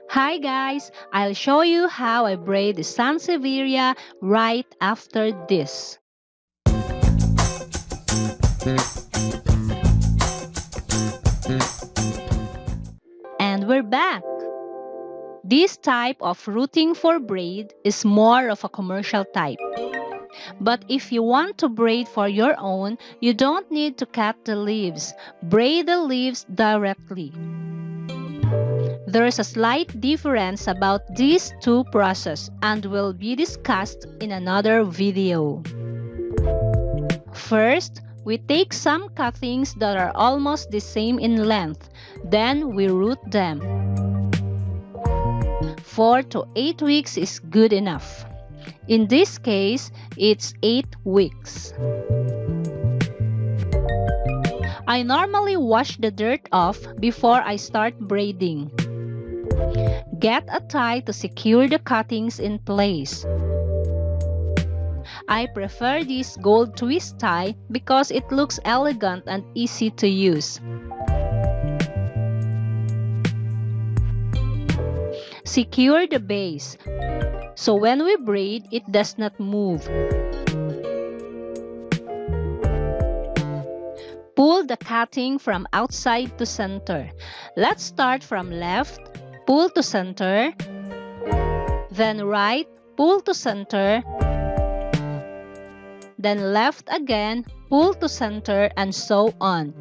Hi guys, I'll show you how I braid the Sansevieria right after this. And we're back! This type of routing for braid is more of a commercial type. But if you want to braid for your own, you don't need to cut the leaves. Braid the leaves directly. There's a slight difference about these two processes and will be discussed in another video. First, we take some cuttings that are almost the same in length, then we root them. 4 to 8 weeks is good enough. In this case, it's 8 weeks. I normally wash the dirt off before I start braiding. Get a tie to secure the cuttings in place. I prefer this gold twist tie because it looks elegant and easy to use. Secure the base, so when we braid, it does not move. Pull the cutting from outside to center. Let's start from left, pull to center, then right, pull to center, then left again, pull to center, and so on.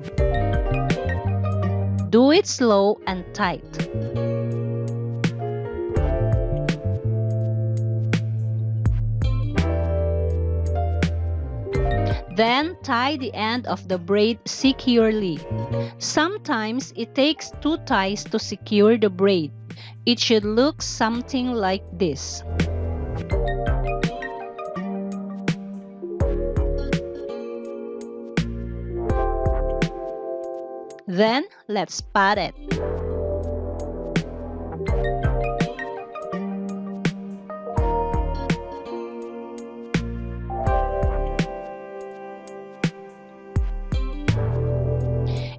Do it slow and tight. Then tie the end of the braid securely. Sometimes it takes 2 ties to secure the braid. It should look something like this. Then, let's pat it.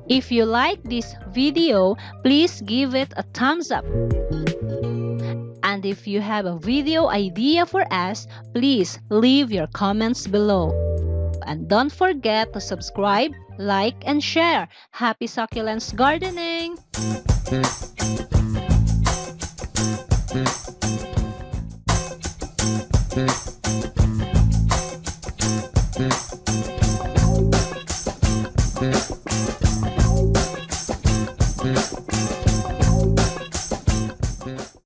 If you like this video, please give it a thumbs up. And if you have a video idea for us, please leave your comments below. And don't forget to subscribe, like, and share. Happy Succulents gardening!